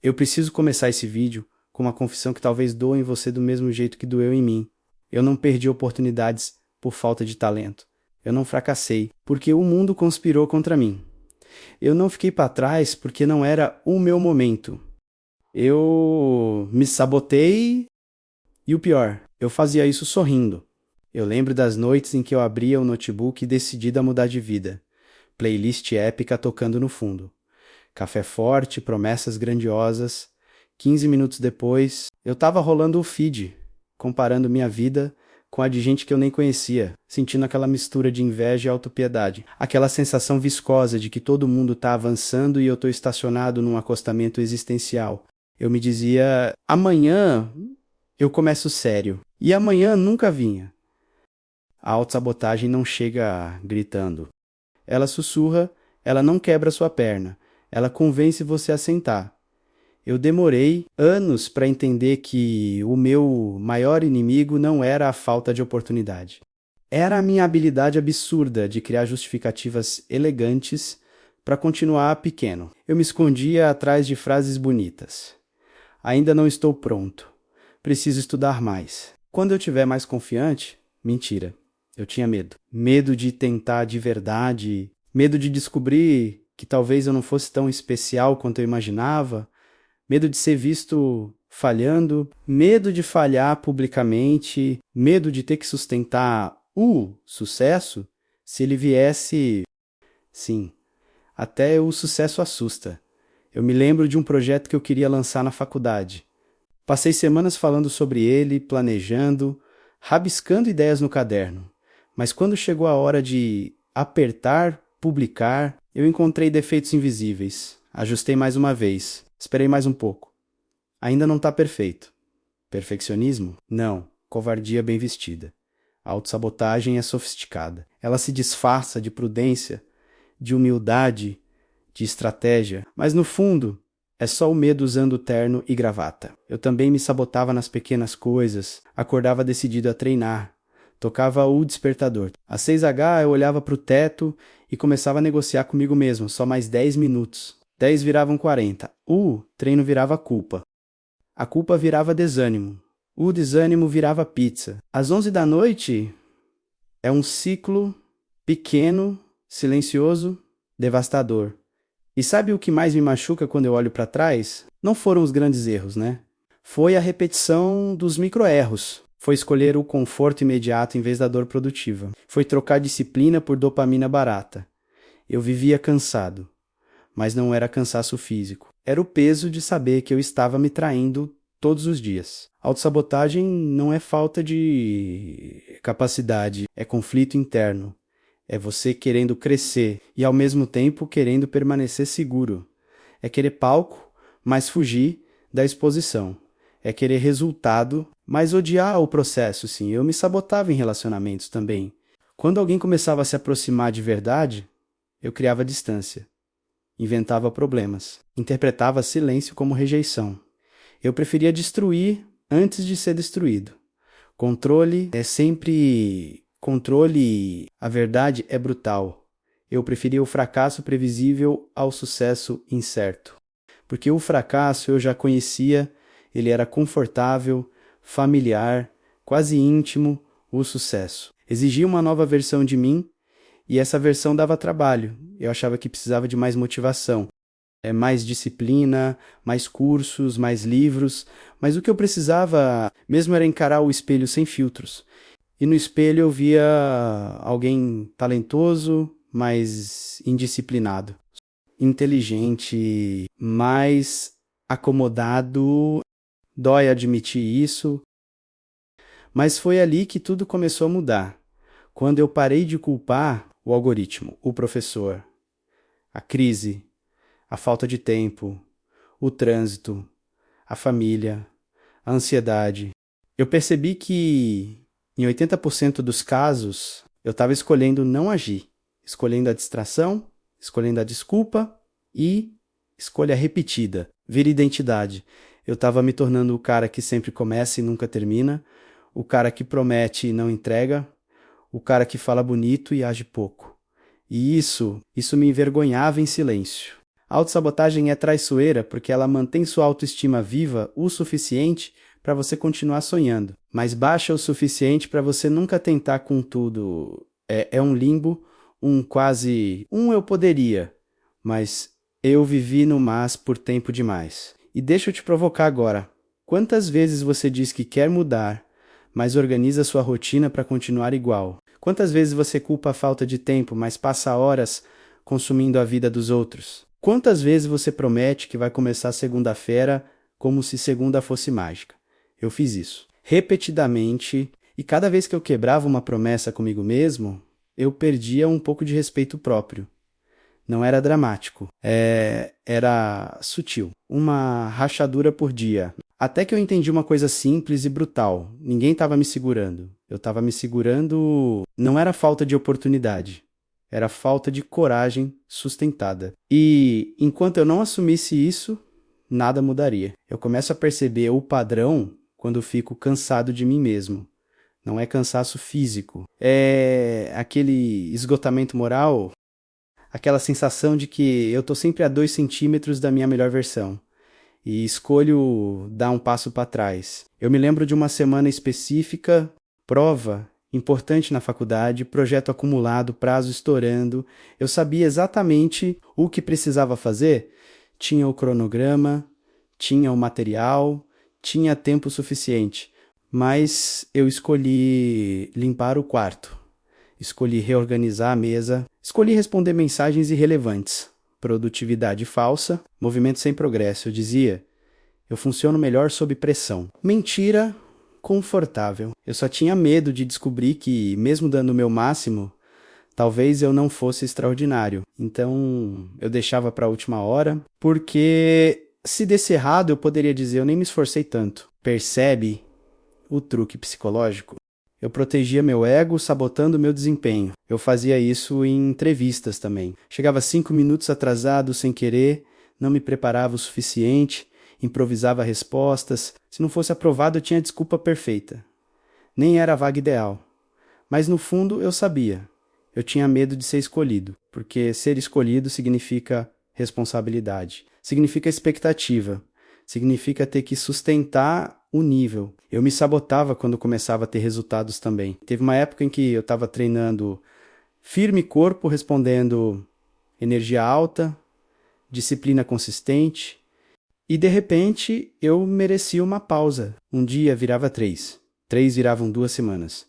Eu preciso começar esse vídeo com uma confissão que talvez doa em você do mesmo jeito que doeu em mim. Eu não perdi oportunidades por falta de talento. Eu não fracassei porque o mundo conspirou contra mim. Eu não fiquei para trás porque não era o meu momento. Eu me sabotei e o pior, eu fazia isso sorrindo. Eu lembro das noites em que eu abria o notebook decidida a mudar de vida. Playlist épica tocando no fundo. Café forte, promessas grandiosas. 15 minutos depois, eu tava rolando o feed, comparando minha vida com a de gente que eu nem conhecia, sentindo aquela mistura de inveja e autopiedade. Aquela sensação viscosa de que todo mundo tá avançando e eu tô estacionado num acostamento existencial. Eu me dizia, amanhã eu começo sério. E amanhã nunca vinha. A autossabotagem não chega gritando. Ela sussurra, ela não quebra sua perna. Ela convence você a sentar. Eu demorei anos para entender que o meu maior inimigo não era a falta de oportunidade. Era a minha habilidade absurda de criar justificativas elegantes para continuar pequeno. Eu me escondia atrás de frases bonitas. Ainda não estou pronto. Preciso estudar mais. Quando eu estiver mais confiante, mentira. Eu tinha medo. Medo de tentar de verdade. Medo de descobrir que talvez eu não fosse tão especial quanto eu imaginava. Medo de ser visto falhando. Medo de falhar publicamente. Medo de ter que sustentar o sucesso se ele viesse... Sim, até o sucesso assusta. Eu me lembro de um projeto que eu queria lançar na faculdade. Passei semanas falando sobre ele, planejando, rabiscando ideias no caderno. Mas quando chegou a hora de apertar, publicar, eu encontrei defeitos invisíveis. Ajustei mais uma vez. Esperei mais um pouco. Ainda não está perfeito. Perfeccionismo? Não. Covardia bem vestida. A autossabotagem é sofisticada. Ela se disfarça de prudência, de humildade, de estratégia. Mas no fundo, é só o medo usando terno e gravata. Eu também me sabotava nas pequenas coisas. Acordava decidido a treinar. Tocava o despertador. Às 6h eu olhava para o teto e começava a negociar comigo mesmo. Só mais 10 minutos. 10 viravam 40. O treino virava culpa. A culpa virava desânimo. O desânimo virava pizza. Às 11 da noite é um ciclo pequeno, silencioso, devastador. E sabe o que mais me machuca quando eu olho para trás? Não foram os grandes erros, né? Foi a repetição dos micro-erros. Foi escolher o conforto imediato em vez da dor produtiva. Foi trocar disciplina por dopamina barata. Eu vivia cansado, mas não era cansaço físico. Era o peso de saber que eu estava me traindo todos os dias. Autossabotagem não é falta de capacidade, é conflito interno. É você querendo crescer e ao mesmo tempo querendo permanecer seguro. É querer palco, mas fugir da exposição. É querer resultado, mas odiar o processo, sim. Eu me sabotava em relacionamentos também. Quando alguém começava a se aproximar de verdade, eu criava distância. Inventava problemas. Interpretava silêncio como rejeição. Eu preferia destruir antes de ser destruído. Controle é sempre... Controle, a verdade é brutal. Eu preferia o fracasso previsível ao sucesso incerto. Porque o fracasso eu já conhecia, ele era confortável, familiar, quase íntimo, o sucesso. Exigia uma nova versão de mim e essa versão dava trabalho. Eu achava que precisava de mais motivação. Mais disciplina, mais cursos, mais livros. Mas o que eu precisava mesmo era encarar o espelho sem filtros. E no espelho eu via alguém talentoso, mas indisciplinado. Inteligente, mais acomodado. Dói admitir isso. Mas foi ali que tudo começou a mudar. Quando eu parei de culpar o algoritmo, o professor, a crise, a falta de tempo, o trânsito, a família, a ansiedade. Eu percebi que, em 80% dos casos, eu estava escolhendo não agir, escolhendo a distração, escolhendo a desculpa e escolha repetida, vira identidade. Eu estava me tornando o cara que sempre começa e nunca termina, o cara que promete e não entrega, o cara que fala bonito e age pouco. E isso me envergonhava em silêncio. A autossabotagem é traiçoeira porque ela mantém sua autoestima viva o suficiente para você continuar sonhando, mas baixa o suficiente para você nunca tentar com tudo. É um limbo, um quase, eu poderia, mas eu vivi no mas por tempo demais. E deixa eu te provocar agora. Quantas vezes você diz que quer mudar, mas organiza sua rotina para continuar igual? Quantas vezes você culpa a falta de tempo, mas passa horas consumindo a vida dos outros? Quantas vezes você promete que vai começar segunda-feira como se segunda fosse mágica? Eu fiz isso repetidamente, e cada vez que eu quebrava uma promessa comigo mesmo, eu perdia um pouco de respeito próprio. Não era dramático, era sutil. Uma rachadura por dia. Até que eu entendi uma coisa simples e brutal. Ninguém estava me segurando. Eu estava me segurando. Não era falta de oportunidade. Era falta de coragem sustentada. E enquanto eu não assumisse isso, nada mudaria. Eu começo a perceber o padrão quando fico cansado de mim mesmo. Não é cansaço físico. É aquele esgotamento moral, aquela sensação de que eu estou sempre a 2 centímetros da minha melhor versão e escolho dar um passo para trás. Eu me lembro de uma semana específica, prova importante na faculdade, projeto acumulado, prazo estourando. Eu sabia exatamente o que precisava fazer, tinha o cronograma, tinha o material, tinha tempo suficiente, mas eu escolhi limpar o quarto, escolhi reorganizar a mesa, escolhi responder mensagens irrelevantes. Produtividade falsa, movimento sem progresso. Eu dizia, eu funciono melhor sob pressão. Mentira confortável. Eu só tinha medo de descobrir que, mesmo dando o meu máximo, talvez eu não fosse extraordinário. Então, eu deixava para a última hora, porque se desse errado, eu poderia dizer, eu nem me esforcei tanto. Percebe o truque psicológico? Eu protegia meu ego sabotando meu desempenho. Eu fazia isso em entrevistas também. Chegava 5 minutos atrasado sem querer, não me preparava o suficiente, improvisava respostas. Se não fosse aprovado, eu tinha a desculpa perfeita. Nem era a vaga ideal. Mas no fundo eu sabia. Eu tinha medo de ser escolhido, porque ser escolhido significa responsabilidade, significa expectativa, significa ter que sustentar o nível. Eu me sabotava quando começava a ter resultados também. Teve uma época em que eu estava treinando firme corpo, respondendo energia alta, disciplina consistente, e de repente eu merecia uma pausa. Um dia virava 3, 3 viravam 2 semanas.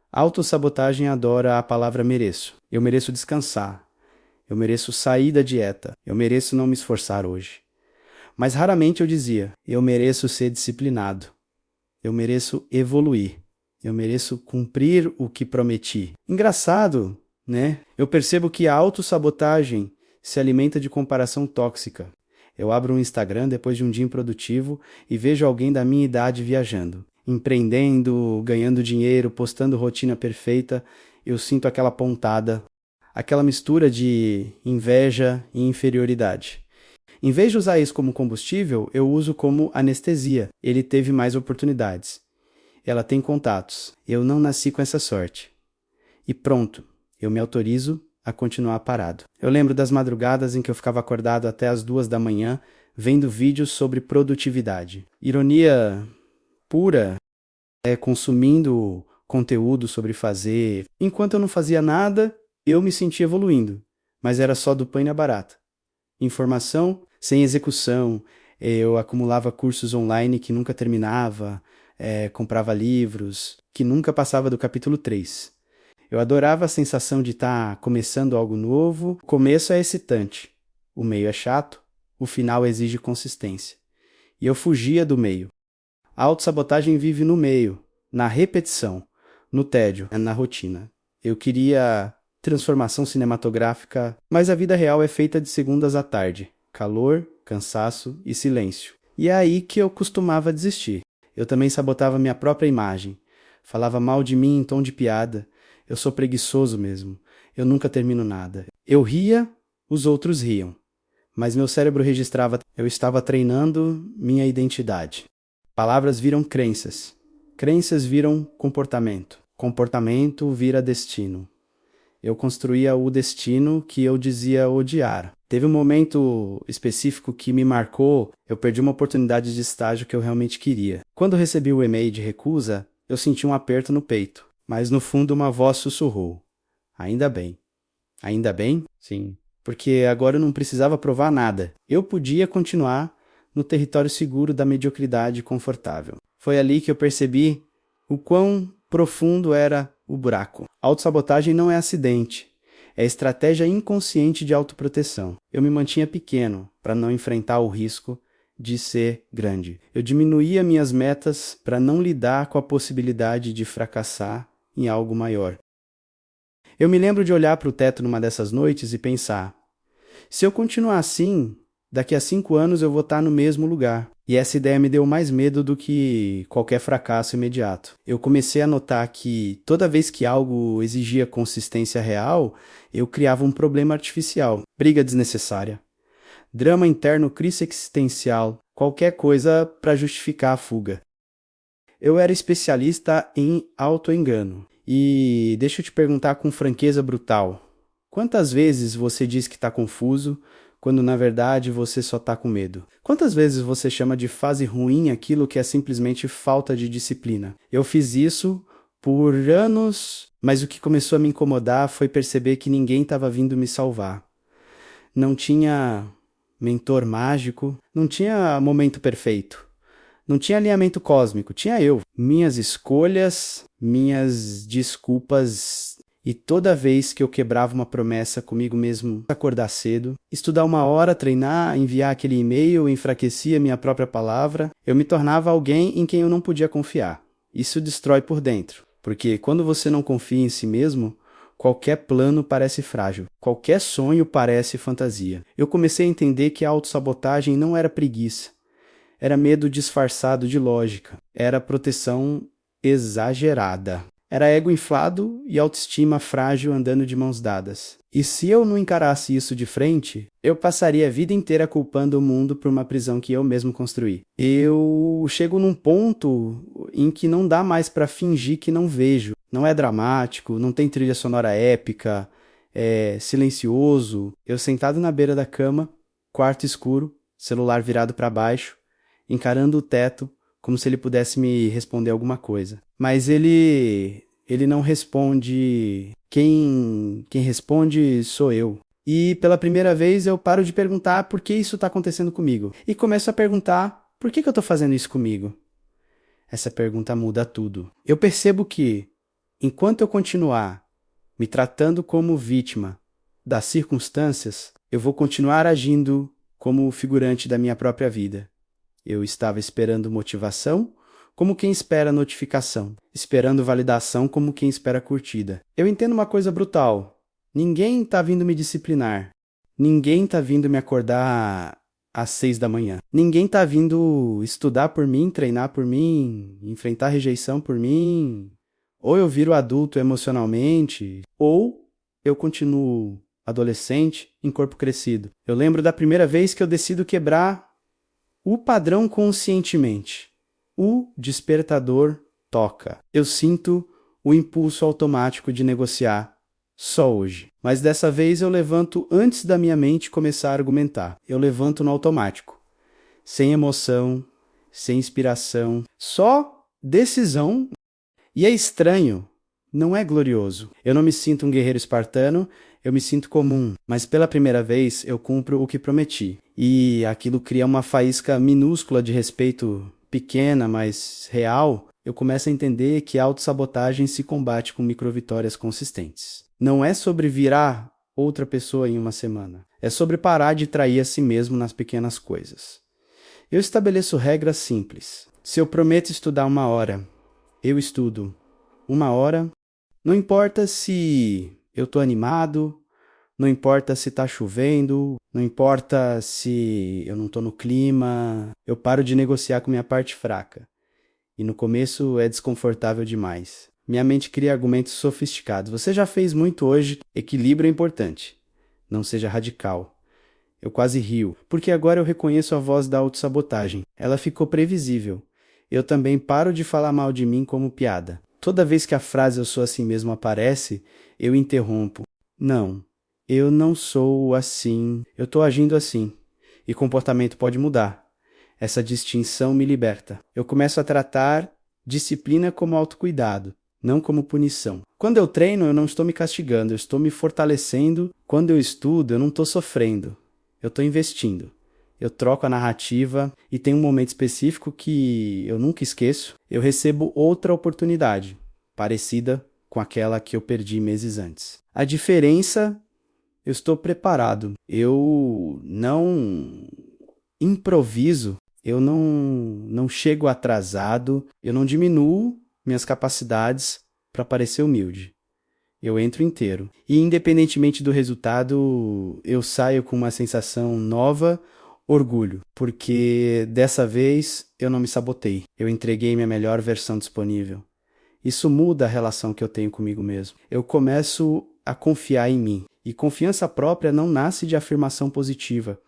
A autossabotagem adora a palavra mereço. Eu mereço descansar. Eu mereço sair da dieta. Eu mereço não me esforçar hoje. Mas raramente eu dizia, eu mereço ser disciplinado. Eu mereço evoluir. Eu mereço cumprir o que prometi. Engraçado, né? Eu percebo que a autossabotagem se alimenta de comparação tóxica. Eu abro um Instagram depois de um dia improdutivo e vejo alguém da minha idade viajando, empreendendo, ganhando dinheiro, postando rotina perfeita. Eu sinto aquela pontada, aquela mistura de inveja e inferioridade. Em vez de usar isso como combustível, eu uso como anestesia. Ele teve mais oportunidades. Ela tem contatos. Eu não nasci com essa sorte. E pronto, eu me autorizo a continuar parado. Eu lembro das madrugadas em que eu ficava acordado até as 2 da manhã, vendo vídeos sobre produtividade. Ironia pura, consumindo conteúdo sobre fazer. Enquanto eu não fazia nada, eu me sentia evoluindo. Mas era só do pão e a barata. Informação sem execução. Eu acumulava cursos online que nunca terminava, comprava livros que nunca passava do capítulo 3. Eu adorava a sensação de estar começando algo novo. O começo é excitante, o meio é chato, o final exige consistência. E eu fugia do meio. A autossabotagem vive no meio, na repetição, no tédio, na rotina. Eu queria transformação cinematográfica, mas a vida real é feita de segundas à tarde. Calor, cansaço e silêncio. E é aí que eu costumava desistir. Eu também sabotava minha própria imagem. Falava mal de mim em tom de piada. Eu sou preguiçoso mesmo. Eu nunca termino nada. Eu ria, os outros riam. Mas meu cérebro registrava, eu estava treinando minha identidade. Palavras viram crenças. Crenças viram comportamento. Comportamento vira destino. Eu construía o destino que eu dizia odiar. Teve um momento específico que me marcou, eu perdi uma oportunidade de estágio que eu realmente queria. Quando recebi o e-mail de recusa, eu senti um aperto no peito, mas no fundo uma voz sussurrou. Ainda bem. Ainda bem? Sim. Porque agora eu não precisava provar nada. Eu podia continuar no território seguro da mediocridade confortável. Foi ali que eu percebi o quão profundo era o buraco. Autossabotagem não é acidente. É estratégia inconsciente de autoproteção. Eu me mantinha pequeno para não enfrentar o risco de ser grande. Eu diminuía minhas metas para não lidar com a possibilidade de fracassar em algo maior. Eu me lembro de olhar para o teto numa dessas noites e pensar, se eu continuar assim, daqui a 5 anos eu vou estar no mesmo lugar. E essa ideia me deu mais medo do que qualquer fracasso imediato. Eu comecei a notar que toda vez que algo exigia consistência real, eu criava um problema artificial, briga desnecessária, drama interno, crise existencial, qualquer coisa para justificar a fuga. Eu era especialista em autoengano. E deixa eu te perguntar com franqueza brutal. Quantas vezes você diz que está confuso, quando na verdade você só está com medo? Quantas vezes você chama de fase ruim aquilo que é simplesmente falta de disciplina? Eu fiz isso por anos, mas o que começou a me incomodar foi perceber que ninguém estava vindo me salvar. Não tinha mentor mágico, não tinha momento perfeito. Não tinha alinhamento cósmico, tinha eu. Minhas escolhas, minhas desculpas. E toda vez que eu quebrava uma promessa comigo mesmo, acordar cedo, estudar 1 hora, treinar, enviar aquele e-mail, enfraquecia minha própria palavra, eu me tornava alguém em quem eu não podia confiar. Isso destrói por dentro, porque quando você não confia em si mesmo, qualquer plano parece frágil, qualquer sonho parece fantasia. Eu comecei a entender que a autossabotagem não era preguiça. Era medo disfarçado de lógica. Era proteção exagerada. Era ego inflado e autoestima frágil andando de mãos dadas. E se eu não encarasse isso de frente, eu passaria a vida inteira culpando o mundo por uma prisão que eu mesmo construí. Eu chego num ponto em que não dá mais para fingir que não vejo. Não é dramático, não tem trilha sonora épica, é silencioso. Eu sentado na beira da cama, quarto escuro, celular virado para baixo, encarando o teto como se ele pudesse me responder alguma coisa. Mas ele não responde. Quem responde sou eu. E pela primeira vez eu paro de perguntar por que isso está acontecendo comigo. E começo a perguntar por que eu estou fazendo isso comigo. Essa pergunta muda tudo. Eu percebo que, enquanto eu continuar me tratando como vítima das circunstâncias, eu vou continuar agindo como figurante da minha própria vida. Eu estava esperando motivação, como quem espera notificação, esperando validação como quem espera curtida. Eu entendo uma coisa brutal. Ninguém está vindo me disciplinar. Ninguém está vindo me acordar às 6 da manhã. Ninguém está vindo estudar por mim, treinar por mim, enfrentar rejeição por mim. Ou eu viro adulto emocionalmente, ou eu continuo adolescente em corpo crescido. Eu lembro da primeira vez que eu decido quebrar o padrão conscientemente. O despertador toca. Eu sinto o impulso automático de negociar só hoje. Mas dessa vez eu levanto antes da minha mente começar a argumentar. Eu levanto no automático. Sem emoção, sem inspiração, só decisão. E é estranho, não é glorioso. Eu não me sinto um guerreiro espartano, eu me sinto comum, mas pela primeira vez eu cumpro o que prometi. E aquilo cria uma faísca minúscula de respeito, pequena, mas real. Eu começo a entender que a autossabotagem se combate com microvitórias consistentes. Não é sobre virar outra pessoa em uma semana. É sobre parar de trair a si mesmo nas pequenas coisas. Eu estabeleço regras simples. Se eu prometo estudar 1 hora, eu estudo 1 hora. Não importa se eu estou animado, não importa se está chovendo, não importa se eu não estou no clima, eu paro de negociar com minha parte fraca. E no começo é desconfortável demais. Minha mente cria argumentos sofisticados. Você já fez muito hoje, equilíbrio é importante. Não seja radical. Eu quase rio, porque agora eu reconheço a voz da autossabotagem. Ela ficou previsível. Eu também paro de falar mal de mim como piada. Toda vez que a frase "eu sou assim mesmo" aparece, eu interrompo. Não, eu não sou assim, eu tô agindo assim. E comportamento pode mudar. Essa distinção me liberta. Eu começo a tratar disciplina como autocuidado, não como punição. Quando eu treino, eu não estou me castigando, eu estou me fortalecendo. Quando eu estudo, eu não estou sofrendo, eu estou investindo. Eu troco a narrativa e tem um momento específico que eu nunca esqueço. Eu recebo outra oportunidade, parecida com aquela que eu perdi meses antes. A diferença, eu estou preparado. Eu não improviso, eu não chego atrasado, eu não diminuo minhas capacidades para parecer humilde. Eu entro inteiro. E independentemente do resultado, eu saio com uma sensação nova, orgulho, porque dessa vez eu não me sabotei. Eu entreguei minha melhor versão disponível. Isso muda a relação que eu tenho comigo mesmo. Eu começo a confiar em mim. E confiança própria não nasce de afirmação positiva.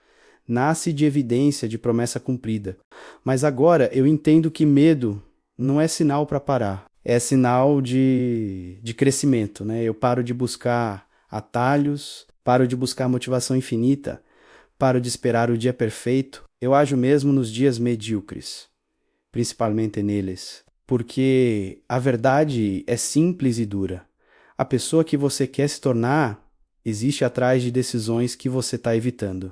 Nasce de evidência de promessa cumprida. Mas agora eu entendo que medo não é sinal para parar. É sinal de crescimento, né? Eu paro de buscar atalhos, paro de buscar motivação infinita, paro de esperar o dia perfeito. Eu ajo mesmo nos dias medíocres, principalmente neles. Porque a verdade é simples e dura. A pessoa que você quer se tornar existe atrás de decisões que você está evitando.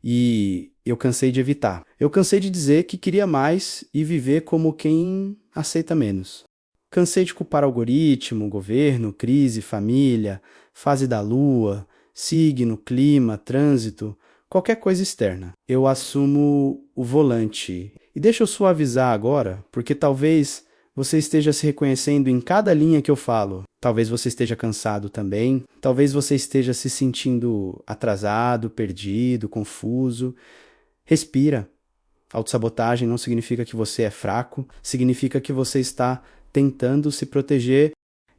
E eu cansei de evitar. Eu cansei de dizer que queria mais e viver como quem aceita menos. Cansei de culpar algoritmo, governo, crise, família, fase da lua, signo, clima, trânsito, qualquer coisa externa. Eu assumo o volante. E deixa eu suavizar agora, porque talvez você esteja se reconhecendo em cada linha que eu falo. Talvez você esteja cansado também. Talvez você esteja se sentindo atrasado, perdido, confuso. Respira. Autossabotagem não significa que você é fraco, significa que você está tentando se proteger.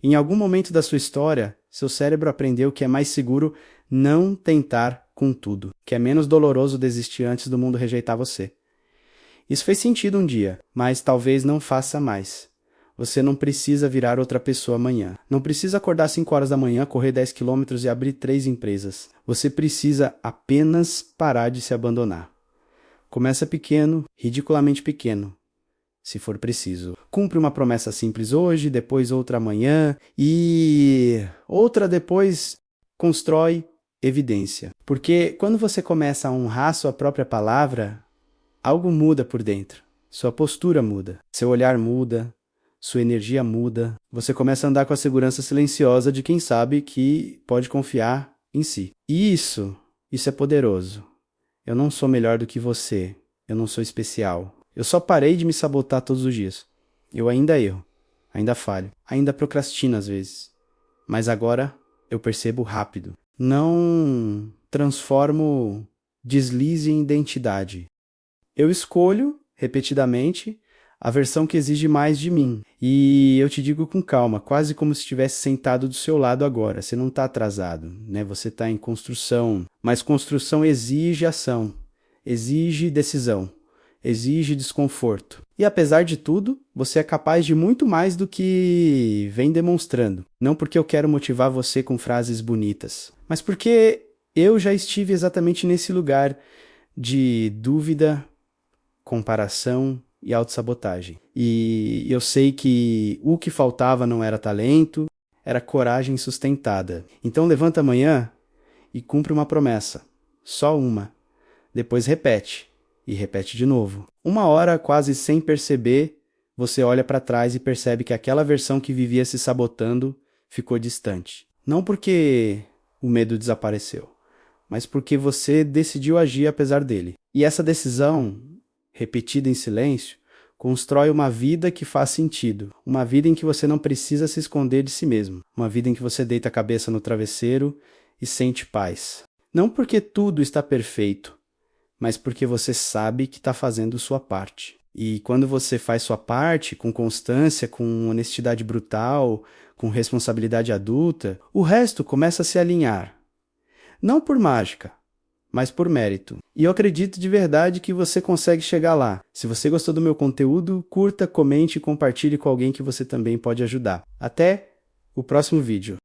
Em algum momento da sua história, seu cérebro aprendeu que é mais seguro não tentar com tudo, que é menos doloroso desistir antes do mundo rejeitar você. Isso fez sentido um dia, mas talvez não faça mais. Você não precisa virar outra pessoa amanhã. Não precisa acordar às 5 horas da manhã, correr 10 quilômetros e abrir 3 empresas. Você precisa apenas parar de se abandonar. Começa pequeno, ridiculamente pequeno, se for preciso. Cumpre uma promessa simples hoje, depois outra amanhã e outra depois. Constrói evidência. Porque quando você começa a honrar sua própria palavra, algo muda por dentro. Sua postura muda, seu olhar muda, sua energia muda. Você começa a andar com a segurança silenciosa de quem sabe que pode confiar em si. E isso é poderoso. Eu não sou melhor do que você. Eu não sou especial. Eu só parei de me sabotar todos os dias. Eu ainda erro, ainda falho, ainda procrastino às vezes. Mas agora eu percebo rápido. Não transformo deslize em identidade. Eu escolho, repetidamente, a versão que exige mais de mim. E eu te digo com calma, quase como se estivesse sentado do seu lado agora. Você não está atrasado, né? Você está em construção. Mas construção exige ação, exige decisão, exige desconforto. E apesar de tudo, você é capaz de muito mais do que vem demonstrando. Não porque eu quero motivar você com frases bonitas, mas porque eu já estive exatamente nesse lugar de dúvida, comparação e autossabotagem. E eu sei que o que faltava não era talento, era coragem sustentada. Então levanta amanhã e cumpre uma promessa. Só uma. Depois repete. E repete de novo. Uma hora, quase sem perceber, você olha para trás e percebe que aquela versão que vivia se sabotando ficou distante. Não porque o medo desapareceu, mas porque você decidiu agir apesar dele. E essa decisão, repetida em silêncio, constrói uma vida que faz sentido. Uma vida em que você não precisa se esconder de si mesmo. Uma vida em que você deita a cabeça no travesseiro e sente paz. Não porque tudo está perfeito, mas porque você sabe que está fazendo sua parte. E quando você faz sua parte, com constância, com honestidade brutal, com responsabilidade adulta, o resto começa a se alinhar. Não por mágica, mas por mérito. E eu acredito de verdade que você consegue chegar lá. Se você gostou do meu conteúdo, curta, comente e compartilhe com alguém que você também pode ajudar. Até o próximo vídeo.